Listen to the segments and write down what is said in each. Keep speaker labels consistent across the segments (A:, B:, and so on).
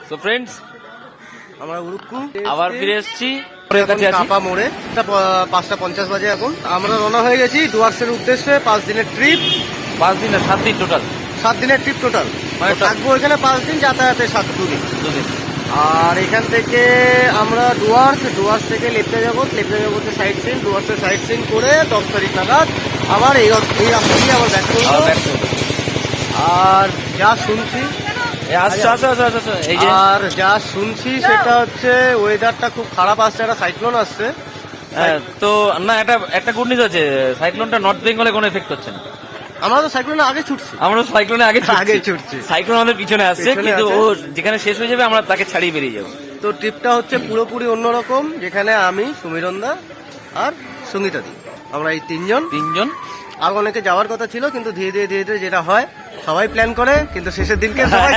A: So friends,
B: আমরা উড়ুক্কু
A: আবার ফিরে এসেছি
B: কাপা মোড়ে। 5:50 বাজে এখন। আমরা রওনা হয়ে গেছি ডুয়ার্সের উদ্দেশ্যে। 5 দিনের ট্রিপ।
A: 5 দিন না 7 দিন টোটাল।
B: 7 দিনের ট্রিপ টোটাল, মানে থাকবো এখানে 5 দিন, যাতায়াতে 2 দিন। আর এখান থেকে আমরা ডুয়ার্স থেকে লেপ্টে যাবো সাইট সিন, ডুয়ার্সের সাইট সিন করে 10 তারিখ নাগাদ আবার এই রাস্তা দিয়ে আবার ব্যাক করবো। আর যা শুনছি সেটা হচ্ছে ওয়েদারটা খুব খারাপ আসছে, একটা সাইক্লোন আসছে।
A: তো না, একটা গুড নিউজ আছে, সাইক্লোনটা নর্থ বেঙ্গলে কোনো এফেক্ট হচ্ছে না।
B: আমরা তো সাইক্লোনে আগে ছুটছি। সাইক্লোন
A: আমাদের পিছনে আসছে, কিন্তু ও যেখানে শেষ হয়ে যাবে আমরা তাকে ছাড়িয়ে বেরিয়ে যাবো।
B: তো ট্রিপটা হচ্ছে পুরোপুরি অন্যরকম, যেখানে আমি, সুমিরনদা আর সঙ্গীতাদি, আমরা এই তিনজন। আর অনেকে যাওয়ার কথা ছিল, কিন্তু ধীরে ধীরে যেটা হয়, সবাই প্ল্যান করে কিন্তু শেষের দিনকে সবাই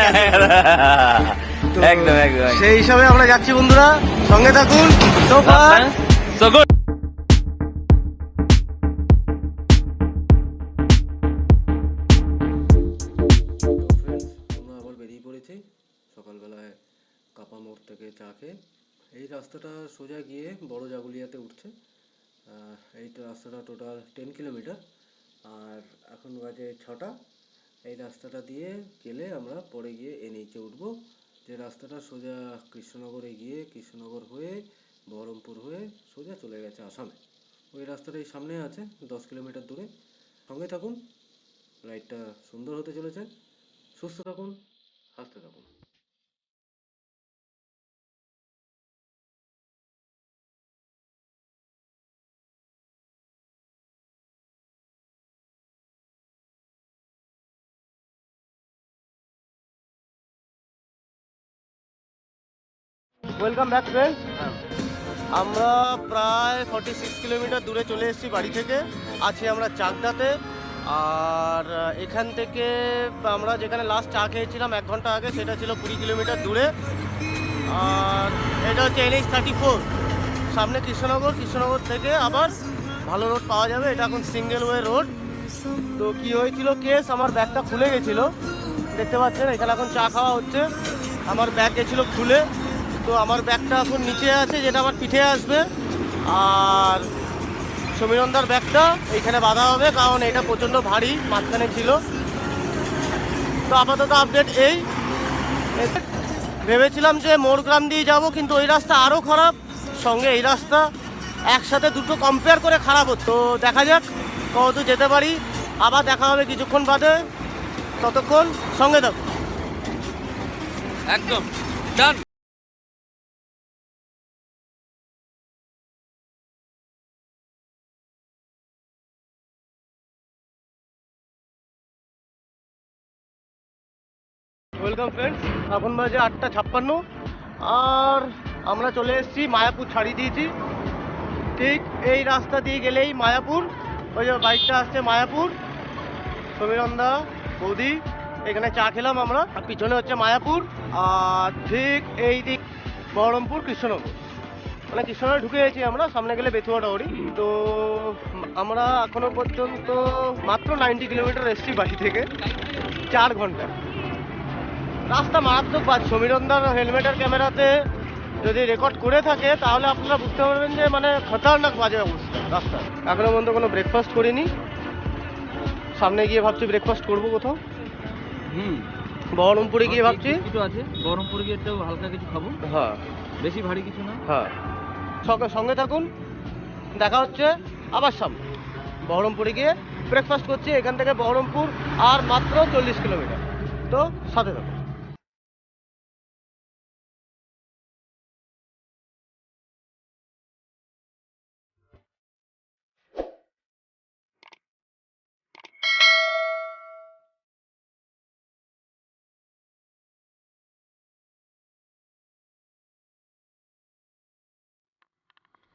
A: একদম
B: সেই হিসাবে আমরা যাচ্ছি বন্ধুরা, সঙ্গে থাকুন। So far
A: so good.
B: আমরা আবার বেরিয়ে পড়েছি সকালবেলায় কাপা মোড় থেকে চা খেয়ে। এই রাস্তাটা সোজা গিয়ে বড় জাগুলিয়াতে উঠছে। এই রাস্তাটা টোটাল 10 কিলোমিটার। আর এখন বাজে 6টা। এই রাস্তাটা দিয়ে গেলে আমরা পরে গিয়ে এনএইচে উঠবো, যে রাস্তাটা সোজা কৃষ্ণনগরে গিয়ে কৃষ্ণনগর হয়ে বহরমপুর হয়ে সোজা চলে গেছে আসামে। ওই রাস্তাটা এই সামনে আছে, 10 কিলোমিটার দূরে। সঙ্গে থাকুন, রাইডটা সুন্দর হতে চলেছে। সুস্থ থাকুন, হাসতে থাকুন। Welcome back friends. আমরা প্রায় 46 কিলোমিটার দূরে চলে এসেছি বাড়ি থেকে। আছি আমরা চাকদাতে। আর এখান থেকে আমরা যেখানে লাস্ট চা খেয়েছিলাম 1 ঘন্টা আগে, সেটা ছিল 20 কিলোমিটার দূরে। আর এটা হচ্ছে NH-34। সামনে কৃষ্ণনগর থেকে আবার ভালো রোড পাওয়া যাবে। এটা এখন সিঙ্গেল ওয়ে রোড। তো কি হয়েছিল কেস, আমার ব্যাগটা খুলে গেছিলো, দেখতে পাচ্ছেন। এখানে এখন চা খাওয়া হচ্ছে। আমার ব্যাগ গেছিলো খুলে, তো আমার ব্যাগটা এখন নিচে আছে, যেটা আমার পিঠে আসবে। আর সমীরনদার ব্যাগটা এইখানে বাঁধা হবে, কারণ এটা প্রচণ্ড ভারী, মাঝখানে ছিল। তো আপাতত আপডেট এই। ভেবেছিলাম যে মোড়গ্রাম দিয়ে যাব, কিন্তু ওই রাস্তা আরও খারাপ, সঙ্গে এই রাস্তা, একসাথে দুটো কম্পেয়ার করে খারাপ হতো। তো দেখা যাক কত যেতে পারি। আবার দেখা হবে কিছুক্ষণ বাদে, ততক্ষণ সঙ্গে থাকুন।
A: একদম ডান।
B: ওয়েলকাম ফ্রেন্ডস, এখন বাজে 8:56। আর আমরা চলে এসেছি মায়াপুর, ছাড়িয়ে দিয়েছি। ঠিক এই রাস্তা দিয়ে গেলেই মায়াপুর। ওই যে বাইকটা আসছে মায়াপুর, সমীরনদা, বৌদি, এখানে চা খেলাম আমরা। আর পিছনে হচ্ছে মায়াপুর। আর ঠিক এই দিক বহরমপুর, কৃষ্ণনগর, মানে কৃষ্ণনগরে ঢুকে গেছি আমরা। সামনে গেলে বেথুয়া ডাওরি। তো আমরা এখনো পর্যন্ত মাত্র 90 কিলোমিটার এসেছি বাড়ি থেকে, 4 ঘন্টা। রাস্তা মারাত্মক বাজ। সমীরনদার হেলমেটের ক্যামেরাতে যদি রেকর্ড করে থাকে, তাহলে আপনারা বুঝতে পারবেন যে মানে খতরনাক বাজে অবস্থা রাস্তা। এখনো পর্যন্ত কোনো ব্রেকফাস্ট করিনি। সামনে গিয়ে ভাবছি ব্রেকফাস্ট করবো কোথাও। বহরমপুরে গিয়ে ভাবছি
A: কিছু আছে, বহরমপুরে গিয়ে একটু হালকা কিছু খাবো।
B: হ্যাঁ,
A: বেশি ভারী কিছু না।
B: হ্যাঁ, সঙ্গে থাকুন, দেখা হচ্ছে আবার সামনে। বহরমপুরে গিয়ে ব্রেকফাস্ট করছি। এখান থেকে বহরমপুর আর মাত্র 40 কিলোমিটার। তো সাথে থাকুন।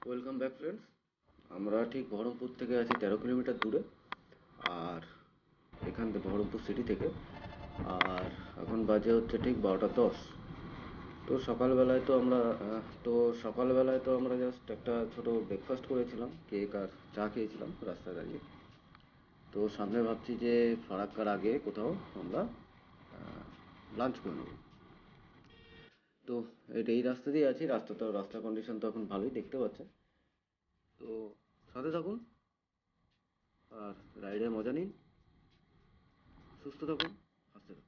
B: Welcome back friends. আমরা ঠিক বহরমপুর থেকে আছি 13 কিলোমিটার দূরে। আর এখান থেকে বহরমপুর সিটি থেকে। আর এখন বাজে হচ্ছে ঠিক 12:10। তো সকালবেলায় তো আমরা জাস্ট একটা ছোট ব্রেকফাস্ট করেছিলাম, কেক আর চা খেয়েছিলাম রাস্তায় দাঁড়িয়ে। তো সামনে ভাবছি যে ফারাক্কার আগে কোথাও আমরা লাঞ্চ করে নেব।
C: তো এই রাস্তা দিয়ে আছি, রাস্তার কন্ডিশন তো এখন ভালোই দেখতে পাচ্ছেন। তো সাথে থাকুন আর রাইডের মজা নিন, সুস্থ থাকুন, হাসতে থাকুন।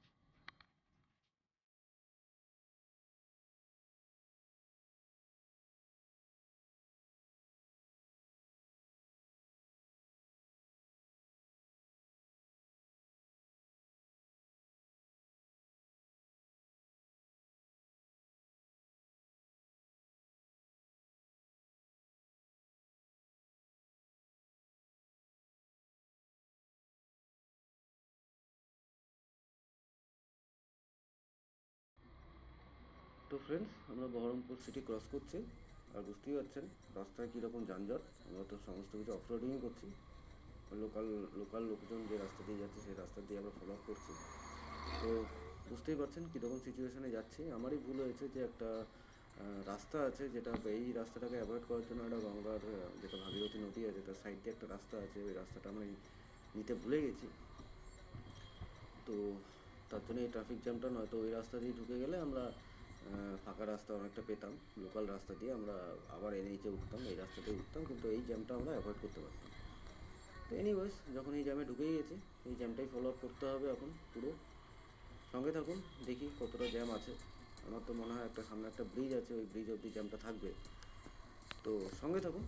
C: তো ফ্রেন্ডস, আমরা বহরমপুর সিটি ক্রস করছি, আর বুঝতেই পারছেন রাস্তায় কীরকম যানজট। আমরা তো সমস্ত কিছু অফ রোডিংই করছি, লোকাল লোকাল লোকজন যে রাস্তা দিয়ে যাচ্ছে সেই রাস্তা দিয়ে আমরা ফলো আপ করছি। তো বুঝতেই পারছেন কীরকম সিচুয়েশানে যাচ্ছি। আমারই ভুল হয়েছে যে একটা রাস্তা আছে, যেটা এই রাস্তাটাকে অ্যাভয়েড করার জন্য একটা গঙ্গার যেটা ভাগীরথী নদী আছে তার সাইড দিয়ে একটা রাস্তা আছে, ওই রাস্তাটা আমরা নিতে ভুলে গেছি। তো তার জন্য এই ট্রাফিক জ্যামটা, নয়তো ওই রাস্তা দিয়ে ঢুকে গেলে আমরা ফাঁকা রাস্তা অনেকটা পেতাম, লোকাল রাস্তা দিয়ে আমরা আবার এনএইচে উঠতাম, এই রাস্তাতেই উঠতাম, কিন্তু এই জ্যামটা আমরা অ্যাভয়েড করতে পারতাম। তো এনিওয়েজ, যখন এই জ্যামে ঢুকেই গেছি, এই জ্যামটাই ফলো আপ করতে হবে এখন পুরো। সঙ্গে থাকুন, দেখি কতটা জ্যাম আছে। আমার তো মনে হয় সামনে একটা ব্রিজ আছে, ওই ব্রিজ অবধি জ্যামটা থাকবে। তো সঙ্গে থাকুন।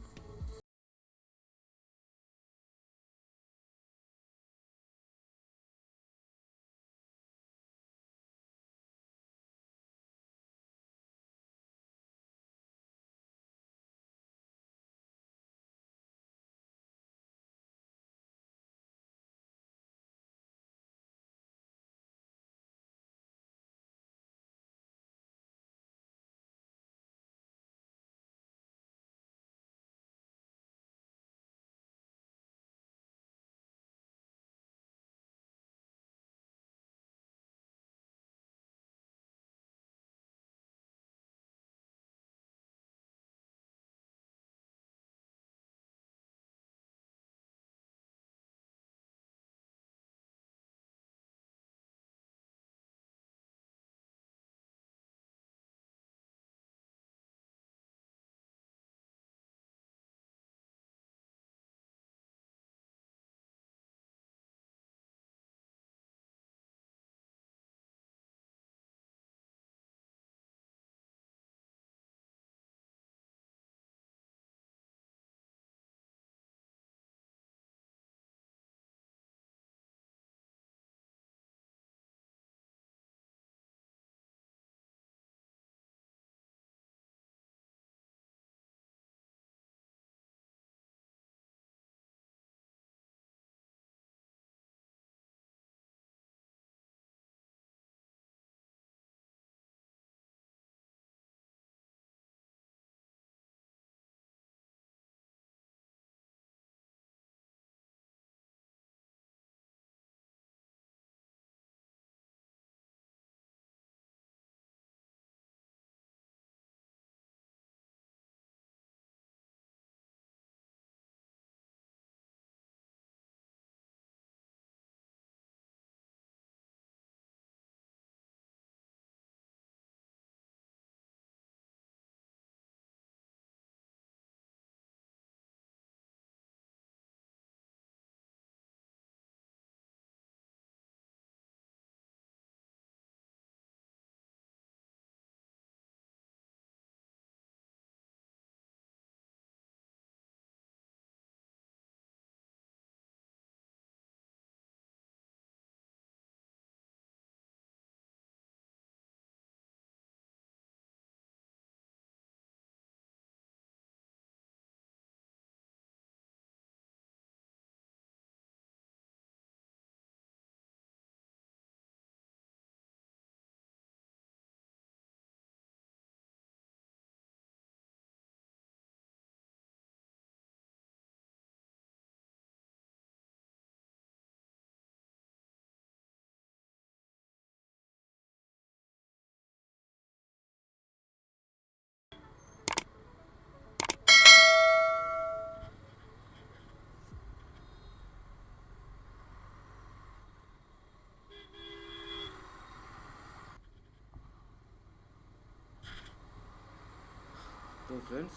C: তো ফ্রেন্ডস,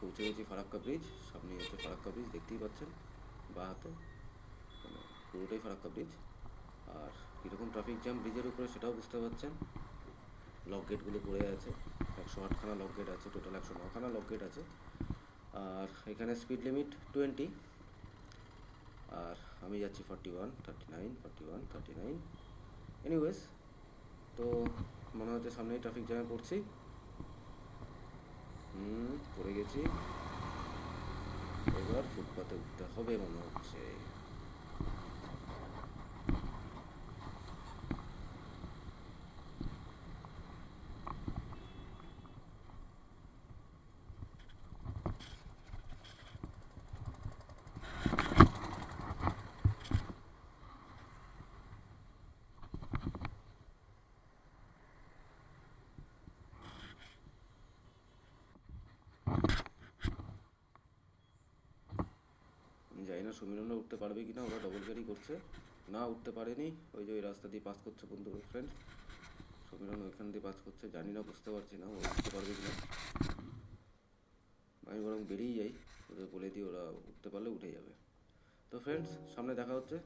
C: পৌঁছে গেছি ফারাক্কা ব্রিজ। সামনে হচ্ছে ফারাক্কা ব্রিজ, দেখতেই পাচ্ছেন বা হাতে, মানে পুরোটাই ফারাক্কা ব্রিজ। আর কীরকম ট্রাফিক জ্যাম ব্রিজের উপরে সেটাও বুঝতে পারছেন। লক গেটগুলো পড়ে আছে, 108খানা লক গেট আছে, টোটাল 109খানা লক গেট আছে। আর এখানে স্পিড লিমিট 20, আর আমি যাচ্ছি 41, 39, 41, 39। এনিওয়েজ, তো মনে হচ্ছে সামনেই ট্রাফিক জ্যামে পড়ছি। পড়ে গেছি। এবার ফুটপাতে উঠতে হবে মনে হচ্ছে। জানি না সমীরণরা উঠতে পারবে কিনা, ওরা ডবল গাড়ি করছে। না, উঠতে পারেনি। ওই যে ওই রাস্তা দিয়ে পাস করছে বন্ধু ফ্রেন্ড, সমীরণ ওইখান দিয়ে পাস করছে। জানি না, বুঝতে পারছি না ও উঠতে পারবে কিনা। আমি বরং বেরিয়ে যাই, ওদের বলে দিই, ওরা উঠতে পারলে উঠে যাবে। তো ফ্রেন্ডস, সামনে দেখা হচ্ছে।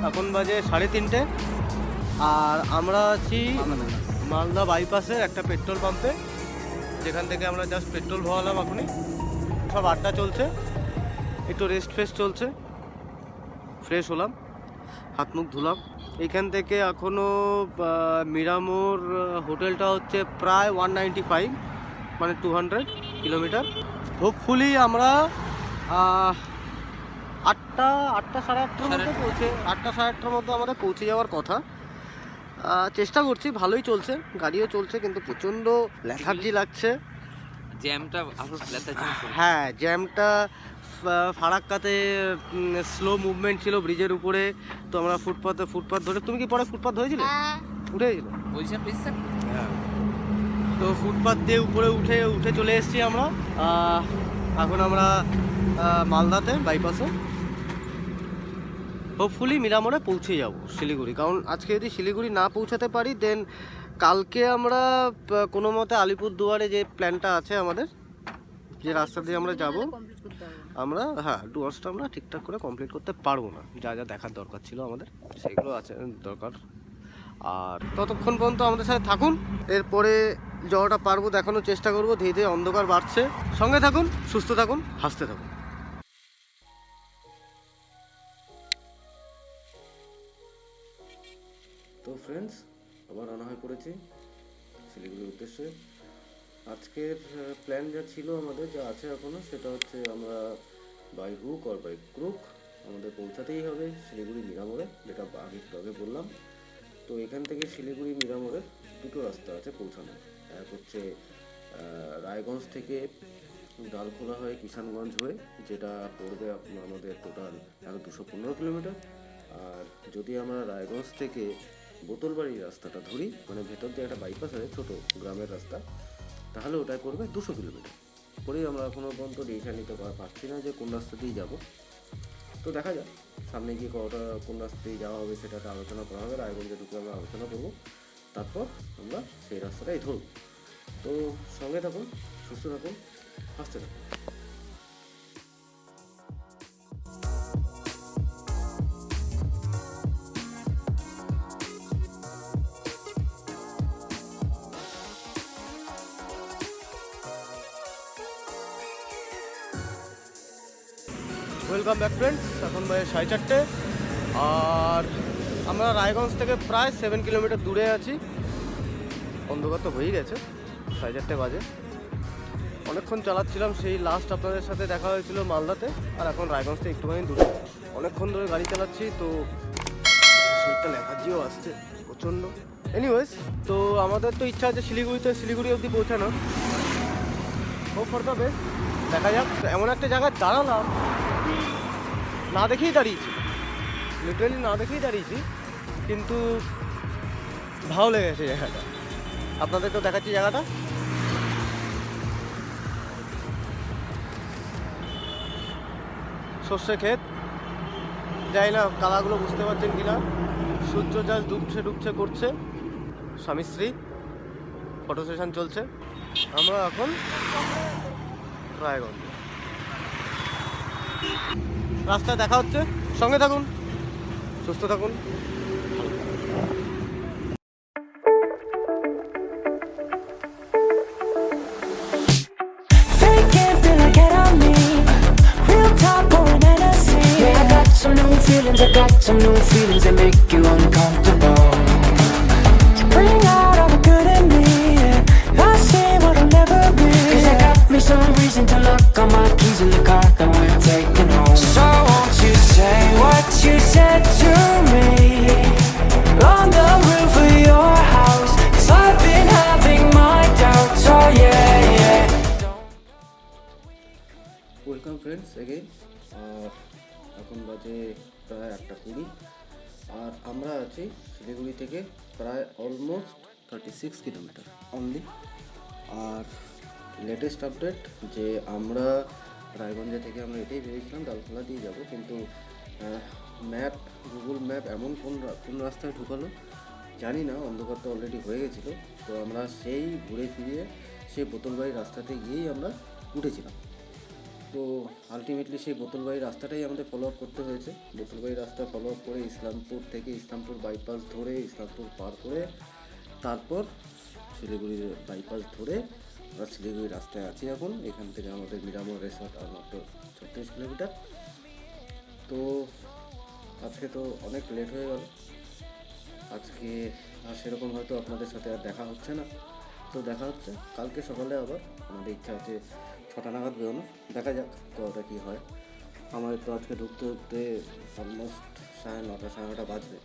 B: এখন বাজে 3:30, আর আমরা আছি মালদা বাইপাসের একটা পেট্রোল পাম্পে, যেখান থেকে আমরা জাস্ট পেট্রোল ভরালাম। এখনই সব আড্ডা চলছে, একটু রেস্ট ফেস্ট চলছে, ফ্রেশ হলাম, হাত মুখ ধুলাম। এইখান থেকে এখনও মিরামোর হোটেলটা হচ্ছে প্রায় 195, মানে 200 কিলোমিটার। হোপফুলি আমরা 8টা সাড়ে 8টার মধ্যে পৌঁছে, 8টা সাড়ে 8টার মধ্যে আমাদের পৌঁছে যাওয়ার কথা। চেষ্টা করছি, ভালোই চলছে, গাড়িও চলছে, কিন্তু প্রচণ্ড লেথার্জি লাগছে।
A: জ্যামটা
B: হ্যাঁ, জ্যামটা ফারাক্কাতে স্লো মুভমেন্ট ছিল ব্রিজের উপরে, তো আমরা ফুটপাথ ধরে। তুমি কি পরে ফুটপাথ ধরেছিলে? উঠে গেছিল হ্যাঁ। তো ফুটপাথ দিয়ে উপরে উঠে চলে এসেছি আমরা। এখন আমরা মালদাতে বাইপাসে, হোপফুলি মিরামোড়ে পৌঁছে যাব শিলিগুড়ি। কারণ আজকে যদি শিলিগুড়ি না পৌঁছাতে পারি, দেন কালকে আমরা কোনো মতে আলিপুরদুয়ারে যে প্ল্যানটা আছে আমাদের, যে রাস্তা দিয়ে আমরা যাব, আমরা ডুয়ার্সটা আমরা ঠিকঠাক করে কমপ্লিট করতে পারবো না। যা যা দেখার দরকার ছিল আমাদের, সেগুলো আছে দরকার। আর ততক্ষণ পর্যন্ত আমাদের সাথে থাকুন, এরপরে যাওয়াটা পারবো দেখানোর চেষ্টা করবো। ধীরে ধীরে অন্ধকার বাড়ছে, সঙ্গে থাকুন, সুস্থ থাকুন, হাসতে থাকুন।
C: তো ফ্রেন্ডস, আবার রানা হয়ে পড়েছি শিলিগুড়ির উদ্দেশ্যে। আজকের প্ল্যান যা ছিল আমাদের, যা আছে এখনও, সেটা হচ্ছে আমরা by hook or by crook আমাদের পৌঁছাতেই হবে শিলিগুড়ি মিরামোড়ে, যেটা আগে বললাম। তো এখান থেকে শিলিগুড়ি মিরামোড়ের দুটো রাস্তা আছে পৌঁছানোর। এক হচ্ছে রায়গঞ্জ থেকে ডালখোলা হয়ে কিষানগঞ্জ হয়ে, যেটা পড়বে আমাদের টোটাল 215 কিলোমিটার। আর যদি আমরা রায়গঞ্জ থেকে বোতলবাড়ির রাস্তাটা ধরি, মানে ভেতর দিয়ে একটা বাইপাস আছে, ছোটো গ্রামের রাস্তা, তাহলে ওটাই পড়বে 200 কিলোমিটার। পরেই আমরা এখনও পর্যন্ত ডিসিশন নিতে পারছি না যে কোন রাস্তা দিয়ে যাবো। তো দেখা যাক সামনে গিয়ে কোন রাস্তা দিয়ে যাওয়া হবে, সেটা একটা আলোচনা করা হবে। রায়গঞ্জে ঢুকে আমরা আলোচনা করবো, তারপর আমরা সেই রাস্তাটাই ধরব। তো সঙ্গে থাকুন, সুস্থ থাকুন, হাসতে থাকুন।
B: ওয়েলকাম ব্যাক ফ্রেন্ডস, এখন বাজে 4:30, আর আমরা রায়গঞ্জ থেকে প্রায় 7 কিলোমিটার দূরে আছি। অন্ধকার তো হয়েই গেছে, 4:30 বাজে। অনেকক্ষণ চালাচ্ছিলাম, সেই লাস্ট আপনাদের সাথে দেখা হয়েছিল মালদাতে, আর এখন রায়গঞ্জ থেকে একটুখানি দূরে। অনেকক্ষণ ধরে গাড়ি চালাচ্ছি, তো শরীরটা লেখাজিও আসছে প্রচণ্ড। এনিওয়েজ, তো আমাদের তো ইচ্ছা আছে শিলিগুড়ি অবধি পৌঁছানোর। ও ফর দ্য বেস্ট, দেখা যাক। এমন একটা জায়গায় দাঁড়ালাম, না দেখেই দাঁড়িয়েছি, লিটারালি না দেখেই দাঁড়িয়েছি, কিন্তু ভালো লেগেছে জায়গাটা। আপনাদেরকেও দেখাচ্ছি জায়গাটা। সর্ষে ক্ষেত, যাই না কালাগুলো বুঝতে পারছেন কিনা। সূর্য যা ডুবছে করছে, স্বামী স্ত্রী ফটো সেশন চলছে। আমরা এখন রায়গঞ্জ, রাস্তায় দেখা হচ্ছে। সঙ্গে থাকুন, সুস্থ থাকুন।
D: I got some new feelings that make you uncomfortable. Bring out all the good in me, yeah. I see what I'll never be, 'cause I got me some reason to lock all my keys in the car that we're taking home. So won't you say what you said to me on the roof of your house, 'cause I've been having my doubts, oh yeah, yeah.
C: Welcome friends again. এখন বাজে প্রায় 8:20, আর আমরা আছি শিলিগুড়ি থেকে প্রায় almost 36 kilometre only. আর latest update যে আমরা রায়গঞ্জে থেকে আমরা এটাই ভেবেছিলাম ডালখোলা দিয়ে যাব, কিন্তু গুগল ম্যাপ এমন কোন রাস্তায় ঢুকালো জানি না, অন্ধকারটা অলরেডি হয়ে গেছিলো। তো আমরা সেই ঘুরে ফিরিয়ে সেই বোতলবাড়ির রাস্তাতে গিয়েই আমরা উঠেছিলাম। তো আলটিমেটলি সেই বোতলবাড়ির রাস্তাটাই আমাদের ফলো আপ করতে হয়েছে। বোতলবাড়ির রাস্তা ফলো আপ করে ইসলামপুর বাইপাস ধরে, ইসলামপুর পার করে, তারপর শিলিগুড়ির বাইপাস ধরে আমরা শিলিগুড়ির রাস্তায় আছি এখন। এখান থেকে আমাদের মিরামর রেসর্ট আর মাত্র 36 কিলোমিটার। তো আজকে তো অনেক লেট হয়ে গেল, আজকে আর সেরকম হয়তো আপনাদের সাথে আর দেখা হচ্ছে না। তো দেখা হচ্ছে কালকে সকালে আবার। আমাদের ইচ্ছা আছে 6টা নাগাদ বেরোনো, দেখা যাক কতটা কী হয়। আমাদের তো আজকে ঢুকতে অলমোস্ট 9:30 বাজবে।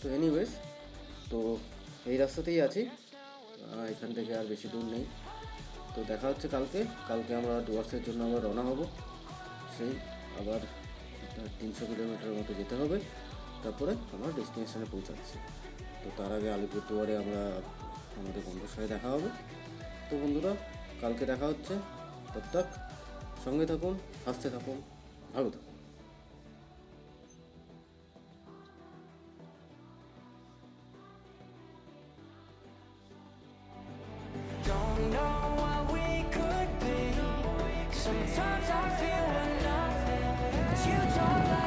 C: তো এনিওয়েজ, তো এই রাস্তাতেই আছি, এখান থেকে আর বেশি দূর নেই। তো দেখা হচ্ছে কালকে আমরা ডুয়ার্সের জন্য আমরা রওনা হব। সেই আবার 300 কিলোমিটারের মতো যেতে হবে, তারপরে আমরা ডেস্টিনেশনে পৌঁছাচ্ছি। তো তার আগে আলিপুরদুয়ারে আমরা আমাদের বন্ধুর সাথে দেখা হবে। তো বন্ধুরা, কালকে দেখা হচ্ছে। ততক্ষণ সঙ্গে থাকুন, হাসতে থাকুন, ভালো থাকুন।
D: Don't know what we could be. Sometimes I feel we're nothing, but you don't like